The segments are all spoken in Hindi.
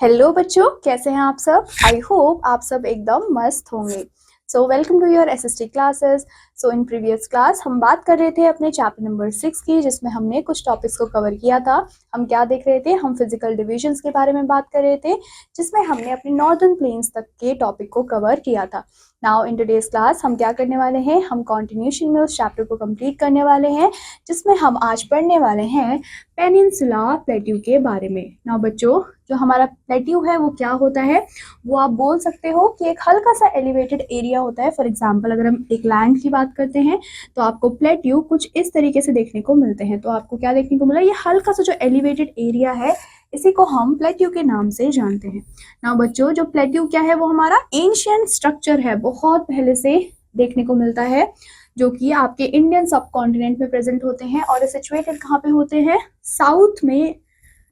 हेलो बच्चों, कैसे हैं आप सब। आई होप आप सब एकदम मस्त होंगे। So welcome to your SST classes. So in previous class हम बात कर रहे थे अपने चैप्टर नंबर 6 की, जिसमें हमने कुछ टॉपिक्स को कवर किया था। हम क्या देख रहे थे, हम फिजिकल डिविजन्स के बारे में बात कर रहे थे, जिसमें हमने अपने नॉर्दर्न प्लेन्स तक के टॉपिक को कवर किया था। नाउ इन टुडेज क्लास हम क्या करने वाले हैं, हम कॉन्टिन्यूशन में उस चैप्टर को कंप्लीट करने वाले हैं, जिसमें हम आज पढ़ने वाले हैं पेनिनसुला प्लेट्यू के बारे में। नाउ बच्चों, जो हमारा प्लेट्यू है वो क्या होता है, वो आप बोल सकते हो कि एक हल्का सा एलिवेटेड एरिया होता है। फॉर एग्जांपल अगर हम एक लैंड की बात करते हैं तो आपको प्लेट्यू कुछ इस तरीके से देखने को मिलते हैं। तो आपको क्या देखने को मिला, ये हल्का सा जो एलिवेटेड एरिया है, इसी को हम प्लेट्यू के नाम से जानते हैं। नाउ बच्चों, जो प्लेट्यू क्या है, वो हमारा एंशिएंट स्ट्रक्चर है, बहुत पहले से देखने को मिलता है, जो कि आपके इंडियन सब कॉन्टिनेंट में प्रेजेंट होते हैं। और सिचुएटेड कहाँ पे होते हैं, साउथ में,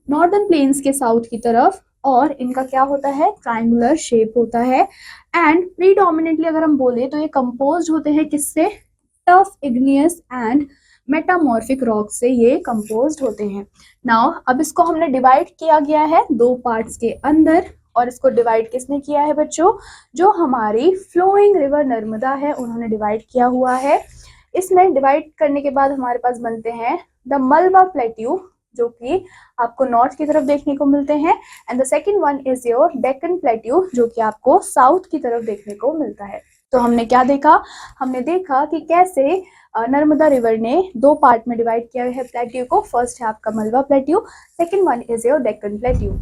नॉर्दर्न प्लेन्स के साउथ की तरफ। और इनका क्या होता है, ट्रायंगुलर शेप होता है। एंड प्रीडोमिनेंटली अगर हम बोले तो ये कंपोज्ड होते हैं किससे, tough igneous and metamorphic rock से ये कंपोज्ड होते हैं। नाउ अब इसको हमने डिवाइड किया गया है दो पार्ट्स के अंदर। और इसको डिवाइड किसने किया है बच्चों, जो हमारी फ्लोइंग रिवर नर्मदा है, उन्होंने डिवाइड किया हुआ है। इसमें डिवाइड करने के बाद हमारे पास बनते हैं द मलबा प्लेट्यू, जो कि आपको नॉर्थ की तरफ देखने को मिलते हैं। And the second one is your Deccan plateau, जो कि आपको साउथ की तरफ देखने को मिलता है। तो हमने क्या देखा, हमने देखा कि कैसे नर्मदा रिवर ने दो पार्ट में डिवाइड किया है प्लेट्यू को। फर्स्ट है आपका Malwa plateau, second one is your Deccan plateau.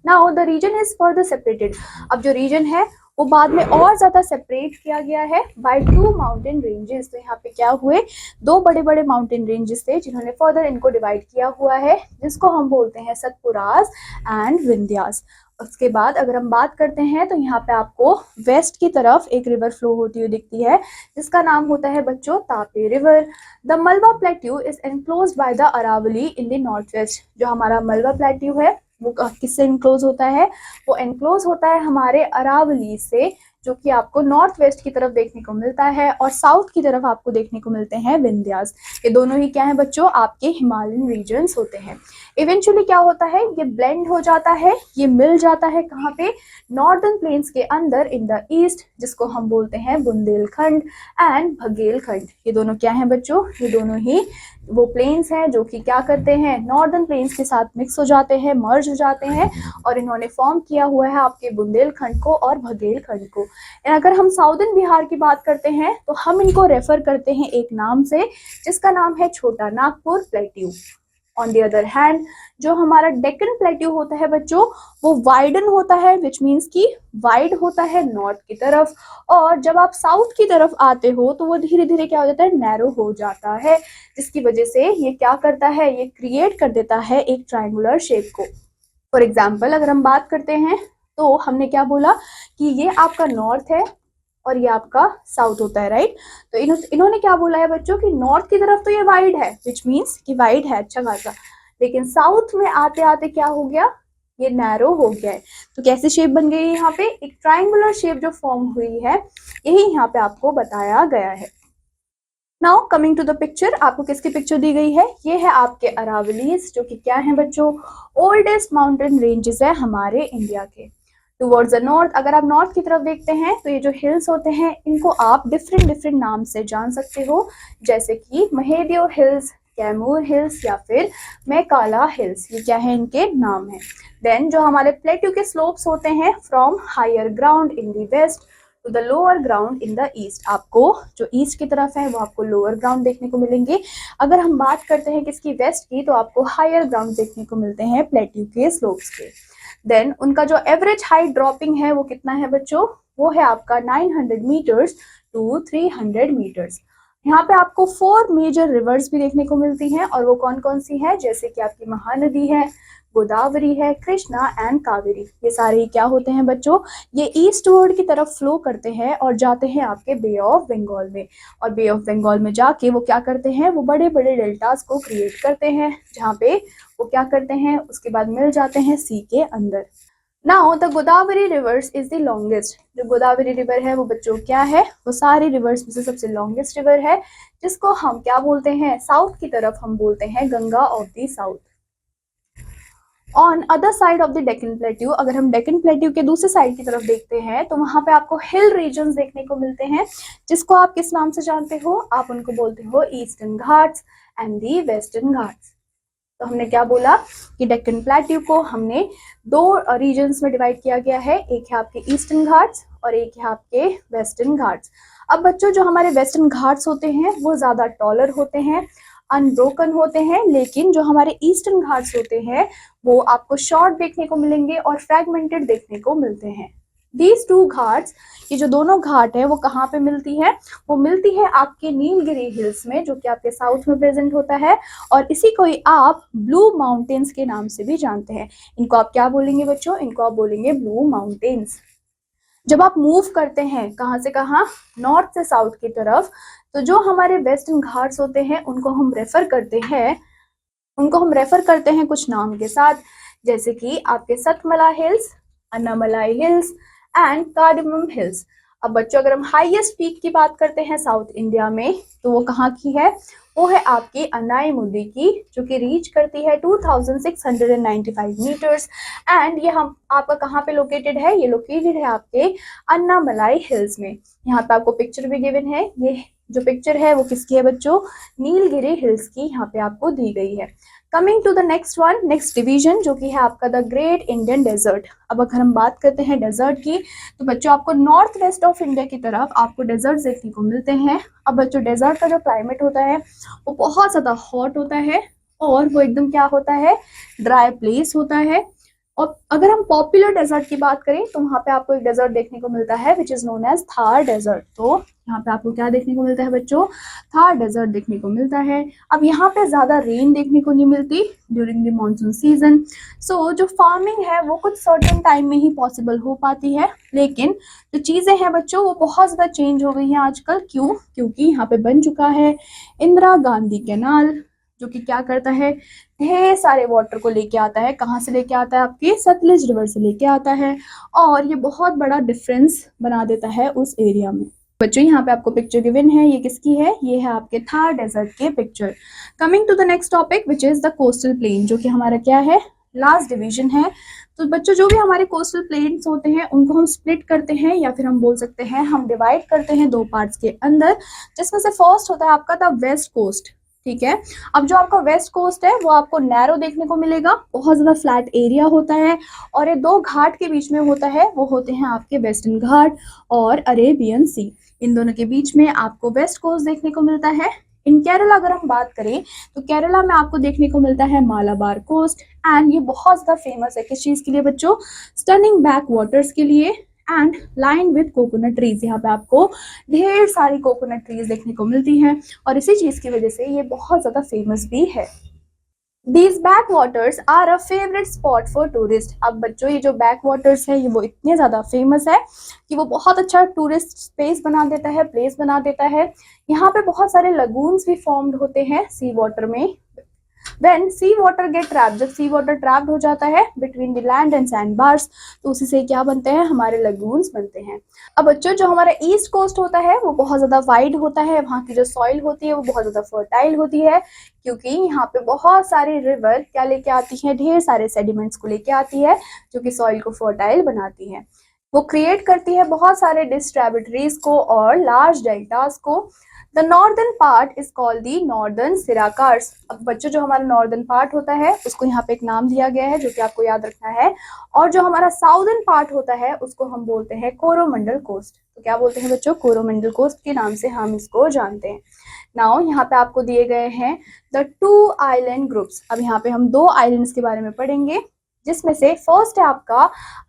Now the region is further separated. अब जो रीजन है वो बाद में और ज्यादा सेपरेट किया गया है बाय टू माउंटेन रेंजेस। तो यहाँ पे क्या हुए, दो बड़े बड़े माउंटेन रेंजेस थे, जिन्होंने फर्दर इनको डिवाइड किया हुआ है, जिसको हम बोलते हैं सतपुरास एंड विंध्यास। उसके बाद अगर हम बात करते हैं तो यहाँ पे आपको वेस्ट की तरफ एक रिवर फ्लो होती हुई दिखती है, जिसका नाम होता है बच्चों तापी रिवर। द मलबा plateau is enclosed by the Aravalli in the north west. जो हमारा मलबा प्लेट्यू है वो किससे इनक्लोज होता है, वो एनक्लोज होता है हमारे अरावली से, जो कि आपको नॉर्थ वेस्ट की तरफ देखने को मिलता है। और साउथ की तरफ आपको देखने को मिलते हैं विंध्यास। ये दोनों ही क्या है बच्चों, आपके हिमालयन रीजन्स होते हैं। इवेंचुअली क्या होता है, ये ब्लेंड हो जाता है, ये मिल जाता है कहाँ पे, नॉर्दर्न प्लेन्स के अंदर इन द ईस्ट, जिसको हम बोलते हैं बुंदेलखंड एंड बघेलखंड। ये दोनों क्या है बच्चों, ये दोनों ही वो प्लेन्स हैं जो कि क्या करते हैं, नॉर्दर्न प्लेन्स के साथ मिक्स हो जाते हैं, मर्ज हो जाते हैं, और इन्होंने फॉर्म किया हुआ है आपके बुंदेलखंड को और बघेलखंड को। अगर हम साउदर्न बिहार की बात करते हैं तो हम इनको रेफर करते हैं एक नाम से, जिसका नाम है छोटा Nagpur plateau. On the other hand, जो हमारा डेक्कन प्लेट्यू होता है बच्चों, वो वाइडन होता है, विच मीन्स की वाइड होता है नॉर्थ की तरफ। और जब आप साउथ की तरफ आते हो तो वो धीरे धीरे क्या हो जाता है, नैरो हो जाता है, जिसकी वजह से ये क्या करता है, ये क्रिएट कर देता है एक ट्रायंगुलर शेप को। फॉर एग्जाम्पल अगर हम बात करते हैं तो हमने क्या बोला कि ये आपका नॉर्थ है और ये आपका साउथ होता है, राइट। तो इन्होंने क्या बोला है बच्चों कि नॉर्थ की तरफ तो ये वाइड है, विच मीन्स कि वाइड है अच्छा खासा, लेकिन साउथ में आते आते क्या हो गया, ये नैरो हो गया है। तो कैसी शेप बन गई यहाँ पे, एक ट्राइंगुलर शेप जो फॉर्म हुई है, यही यहाँ पे आपको बताया गया है। Now coming to the picture, आपको किसकी पिक्चर दी गई है, ये है आपके अरावलीज, जो कि क्या है बच्चों, ओल्डेस्ट माउंटेन रेंजेस है हमारे इंडिया के। टुवर्ड्स द नॉर्थ, अगर आप नॉर्थ की तरफ देखते हैं तो ये जो हिल्स होते हैं, इनको आप डिफरेंट नाम से जान सकते हो, जैसे कि महेदियो हिल्स, कैमूर हिल्स या फिर मैकाला हिल्स। ये क्या है, इनके नाम है। देन जो हमारे प्लेट्यू के स्लोप्स होते हैं, from higher ground in the west to the lower ground in the east, आपको जो ईस्ट की तरफ है वो आपको लोअर ग्राउंड देखने को मिलेंगे। अगर हम बात करते हैं किसकी, वेस्ट की, तो आपको हायर ग्राउंड देखने को मिलते हैं प्लेट्यू के स्लोप्स के। देन उनका जो एवरेज हाइट ड्रॉपिंग है वो कितना है बच्चों, वो है आपका 900 मीटर्स टू 300 मीटर्स। यहाँ पे आपको 4 मेजर रिवर्स भी देखने को मिलती हैं, और वो कौन कौन सी है, जैसे कि आपकी महानदी है, गोदावरी है, कृष्णा एंड कावेरी। ये सारे क्या होते हैं बच्चों, ये ईस्टवर्ड की तरफ फ्लो करते हैं और जाते हैं आपके बे ऑफ बंगाल में। और बे ऑफ बंगाल में जाके वो क्या करते हैं, वो बड़े बड़े डेल्टास को क्रिएट करते हैं, जहाँ पे वो क्या करते हैं, उसके बाद मिल जाते हैं सी के अंदर। Now the Godavari reverse is the longest. जो गोदावरी रिवर है वो बच्चों क्या है, वो सारी रिवर्स में से सबसे लॉन्गेस्ट रिवर है, जिसको हम क्या बोलते हैं, साउथ की तरफ हम बोलते हैं Ganga of the south. On other side of the Deccan plateau, अगर हम डेक्कन प्लेट्यू के दूसरे साइड की तरफ देखते हैं तो वहां पे आपको हिल रीजन्स देखने को मिलते हैं, जिसको आप किस नाम से जानते हो, आप उनको बोलते हो eastern Ghats and the western Ghats. तो हमने क्या बोला कि डेक्कन प्लेट्यू को हमने दो रीजन्स में डिवाइड किया गया है, एक है आपके ईस्टर्न घाट्स और एक है आपके वेस्टर्न घाट्स। अब बच्चों जो हमारे वेस्टर्न घाट्स होते हैं वो ज्यादा टॉलर होते हैं, अनब्रोकन होते हैं, लेकिन जो हमारे ईस्टर्न घाट्स होते हैं वो आपको शॉर्ट देखने को मिलेंगे और फ्रैगमेंटेड देखने को मिलते हैं। दीज टू घाट्स, ये जो दोनों घाट है वो कहाँ पे मिलती है, वो मिलती है आपके नीलगिरी हिल्स में, जो कि आपके साउथ में प्रेजेंट होता है, और इसी को ही आप ब्लू माउंटेन्स के नाम से भी जानते हैं। इनको आप क्या बोलेंगे बच्चों, इनको आप बोलेंगे ब्लू माउंटेन्स। जब आप मूव करते हैं कहाँ से कहाँ, नॉर्थ से साउथ की तरफ, तो जो हमारे वेस्टर्न घाट्स होते हैं उनको हम रेफर करते हैं कुछ नाम के साथ, जैसे कि आपके Satmala hills, Annamalai hills and cardamom hills. अब बच्चों अगर हम हाईएस्ट पीक की बात करते हैं साउथ इंडिया में, तो वो कहाँ की है, वो है आपकी अन्नाईमुदी की, जो कि रीच करती है 2695 मीटर्स। एंड ये हम आपका कहाँ पे लोकेटेड है, ये लोकेटेड है आपके अन्नामलाई हिल्स में। यहाँ पे आपको पिक्चर भी गिवन है, ये जो पिक्चर है वो किसकी है बच्चों, नीलगिरी हिल्स की यहाँ पे आपको दी गई है। Coming to the next one, next division जो कि है आपका द ग्रेट इंडियन डेजर्ट। अब अगर हम बात करते हैं डेजर्ट की, तो बच्चों आपको नॉर्थ वेस्ट ऑफ इंडिया की तरफ आपको डेजर्ट देखने को मिलते हैं। अब बच्चों डेजर्ट का जो क्लाइमेट होता है वो बहुत ज़्यादा हॉट होता है और वो एकदम क्या होता है, ड्राई प्लेस होता है। और अगर हम पॉपुलर डेजर्ट की बात करें तो वहाँ पे आपको एक डेजर्ट देखने को मिलता है which is known as Thar desert. तो यहाँ पे आपको क्या देखने को मिलता है बच्चों, थार डेजर्ट देखने को मिलता है। अब यहाँ पे ज्यादा रेन देखने को नहीं मिलती ड्यूरिंग द मॉनसून सीजन, सो जो फार्मिंग है वो कुछ सर्टेन टाइम में ही पॉसिबल हो पाती है, लेकिन जो चीजें हैं बच्चों वो बहुत ज्यादा चेंज हो गई हैं आजकल। क्यों, क्योंकि यहाँ पे बन चुका है इंदिरा गांधी कैनाल, जो कि क्या करता है, ढेर सारे वाटर को लेके आता है। कहाँ से लेके आता है, आपके सतलुज रिवर से लेके आता है, और ये बहुत बड़ा डिफरेंस बना देता है उस एरिया में। बच्चों यहाँ पे आपको पिक्चर गिवन है, ये किसकी है, ये है आपके थार डेजर्ट के picture. Coming to the next topic which is the coastal plain, जो कि हमारा क्या है, लास्ट डिवीजन है। तो बच्चों जो भी हमारे कोस्टल प्लेन्स होते हैं उनको हम स्प्लिट करते हैं, या फिर हम बोल सकते हैं हम डिवाइड करते हैं दो पार्ट्स के अंदर, जिसमें से फर्स्ट होता है आपका द वेस्ट कोस्ट। ठीक है, अब जो आपका वेस्ट कोस्ट है वो आपको नैरो देखने को मिलेगा, बहुत ज्यादा फ्लैट एरिया होता है, और ये दो घाट के बीच में होता है, वो होते हैं आपके वेस्टर्न घाट और अरेबियन सी। इन दोनों के बीच में आपको वेस्ट कोस्ट देखने को मिलता है। इन केरला अगर हम बात करें तो केरला में आपको देखने को मिलता है मालाबार कोस्ट, एंड ये बहुत ज्यादा फेमस है किस चीज के लिए बच्चों, स्टनिंग बैक वाटर्स के लिए, and line with coconut trees. यहाँ पे आपको ढेर सारी कोकोनट ट्रीज देखने को मिलती हैं, और इसी चीज की वजह से ये बहुत ज्यादा फेमस भी है। These backwaters are a favorite spot for tourists। अब बच्चों ये जो बैकवाटर्स है ये वो इतने ज्यादा फेमस है कि वो बहुत अच्छा टूरिस्ट स्पेस बना देता है, प्लेस बना देता है। यहाँ पे बहुत सारे लगून्स भी फॉर्म्ड होते हैं सी वाटर में। When sea water get trapped, जब सी वाटर ट्रैप्ड हो जाता है between the land and sand bars, तो उसी से क्या बनते हैं, हमारे लगून्स बनते हैं। अब बच्चों जो हमारा ईस्ट कोस्ट होता है वो बहुत ज्यादा वाइड होता है, वहाँ की जो सॉइल होती है वो बहुत ज्यादा फर्टाइल होती है, क्योंकि यहाँ पे बहुत सारी रिवर क्या लेके आती है, ढेर सारे सेडिमेंट्स को लेके आती है, जो कि सॉइल को फर्टाइल बनाती है। वो क्रिएट करती है बहुत सारे डिस ट्रिब्यूटरीज को और लार्ज डेल्टास को। The northern part is called the northern Circars. अब बच्चों जो हमारा नॉर्दर्न पार्ट होता है उसको यहाँ पे एक नाम दिया गया है जो कि आपको याद रखना है, और जो हमारा साउदर्न पार्ट होता है उसको हम बोलते हैं कोरोमंडल कोस्ट। तो क्या बोलते हैं बच्चों, कोरोमंडल कोस्ट के नाम से हम इसको जानते हैं। नाउ यहाँ पे आपको दिए गए हैं द टू आइलैंड ग्रुप्स। अब यहाँ पे हम दो आइलैंड्स के बारे में पढ़ेंगे, जिसमें से फर्स्ट है आपका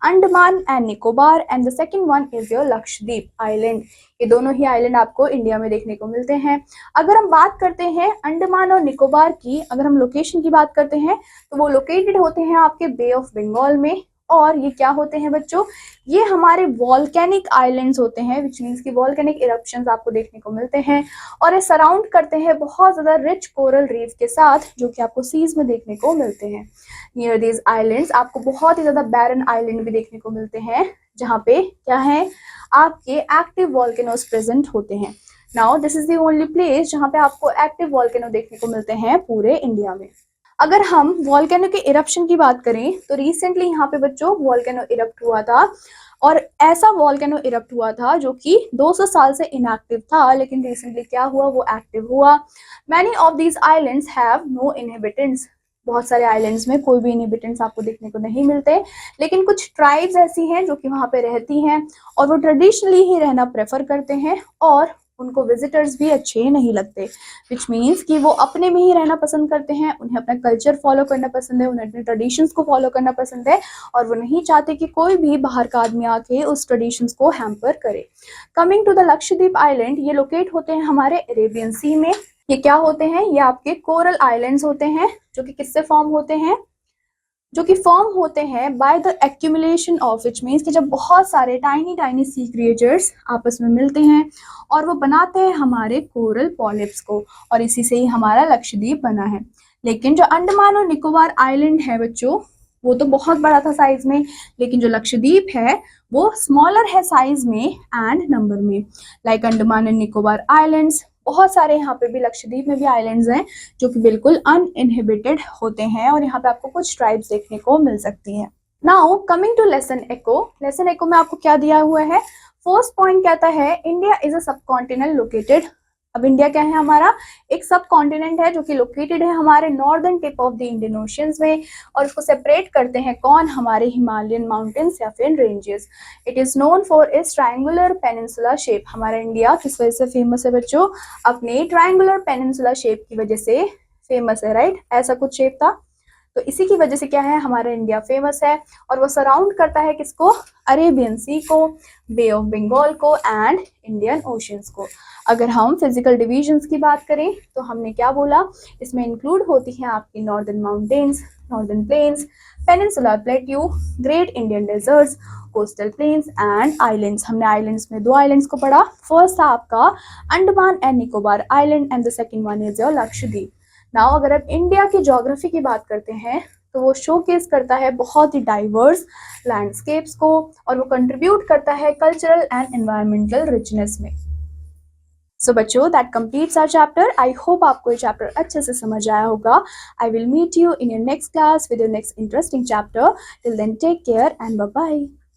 Andaman and Nicobar, and the second one is your Lakshadweep island. ये दोनों ही आइलैंड आपको इंडिया में देखने को मिलते हैं। अगर हम बात करते हैं अंडमान और निकोबार की, अगर हम लोकेशन की बात करते हैं तो वो लोकेटेड होते हैं आपके बे ऑफ बंगाल में, और ये क्या होते हैं बच्चों, ये हमारे वॉल्केनिक आइलैंड्स होते हैं, विच मीन्स की वॉल्केनिक इरप्शंस आपको देखने को मिलते हैं, और ये सराउंड करते हैं बहुत ज्यादा रिच कोरल रीफ के साथ, जो कि आपको सीज में देखने को मिलते हैं। नियर दीज आइलैंड्स आपको बहुत ही ज्यादा बैरन आइलैंड भी देखने को मिलते हैं, जहाँ पे क्या है, आपके एक्टिव वॉल्केनोस प्रेजेंट होते हैं। Now this is the only place जहाँ पे आपको एक्टिव वॉल्केनो देखने को मिलते हैं पूरे इंडिया में। अगर हम वॉल्केनो के इरप्शन की बात करें तो रिसेंटली यहाँ पे बच्चों वॉल्केनो इरप्ट हुआ था, और ऐसा वॉल्केनो इरप्ट हुआ था जो कि 200 साल से इनएक्टिव था, लेकिन रिसेंटली क्या हुआ, वो एक्टिव हुआ। Many of these islands have no inhabitants. बहुत सारे आइलैंड्स में कोई भी इनहेबिटेंट्स आपको देखने को नहीं मिलते, लेकिन कुछ ट्राइब्स ऐसी हैं जो कि वहाँ पे रहती हैं और वो ट्रेडिशनली ही रहना प्रेफर करते हैं, और उनको विजिटर्स भी अच्छे नहीं लगते, विच मीन्स कि वो अपने में ही रहना पसंद करते हैं, उन्हें अपना कल्चर फॉलो करना पसंद है, उन्हें अपने ट्रेडिशंस को फॉलो करना पसंद है, और वो नहीं चाहते कि कोई भी बाहर का आदमी आके उस ट्रेडिशंस को हैम्पर करे। Coming to the Lakshadweep island, ये लोकेट होते हैं हमारे अरेबियन सी में। ये क्या होते हैं, ये आपके कोरल आइलैंड्स होते हैं, जो कि किससे फॉर्म होते हैं, जो कि फॉर्म होते हैं by the accumulation of, which means कि जब बहुत सारे टाइनी टाइनी सी क्रिएचर्स आपस में मिलते हैं और वो बनाते हैं हमारे कोरल पॉलिप्स को, और इसी से ही हमारा लक्षद्वीप बना है। लेकिन जो अंडमान और निकोबार आइलैंड है बच्चों, वो तो बहुत बड़ा था साइज में, लेकिन जो लक्षद्वीप है वो स्मॉलर है साइज में एंड नंबर में। Like Andaman and Nicobar islands, बहुत सारे यहाँ पे भी लक्षद्वीप में भी आइलैंड्स हैं जो कि बिल्कुल अनइनहिबिटेड होते हैं, और यहाँ पे आपको कुछ ट्राइब्स देखने को मिल सकती हैं। Now coming to lesson echo, lesson echo में आपको क्या दिया हुआ है, फर्स्ट पॉइंट कहता है इंडिया इज अ सब कॉन्टिनेंट लोकेटेड। अब इंडिया क्या है, हमारा एक सब कॉन्टिनेंट है जो कि लोकेटेड है हमारे northern tip of the Indian oceans में, और इसको सेपरेट करते हैं कौन, हमारे हिमालयन माउंटेन्स या फिर ranges. It is known for its triangular peninsula shape. हमारा इंडिया किस वजह से फेमस है बच्चों, अपने ट्रायंगुलर पेनिनसुला शेप की वजह से फेमस है, राइट। ऐसा कुछ शेप था, तो इसी की वजह से क्या है, हमारा इंडिया फेमस है, और वो सराउंड करता है किसको, अरेबियन सी को, बे ऑफ बंगाल को एंड इंडियन ओशियंस को। अगर हम फिजिकल डिविजन्स की बात करें तो हमने क्या बोला, इसमें इंक्लूड होती हैं आपकी northern mountains, northern plains, peninsular plateau, great Indian deserts, coastal plains and islands. हमने आइलैंड्स में दो आइलैंड्स को पढ़ा, फर्स्ट था आपका Andaman and Nicobar island and the second one is your Lakshadweep. Now अगर आप इंडिया की ज्योग्राफी की बात करते हैं तो वो शोकेस करता है बहुत ही डाइवर्स लैंडस्केप्स को, और वो कंट्रीब्यूट करता है कल्चरल एंड एनवायरमेंटल रिचनेस में। सो बच्चों, that completes our chapter. I hope आपको ये चैप्टर अच्छे से समझ आया होगा। I will meet you in your next class with your next interesting chapter. Till then take care and bye bye.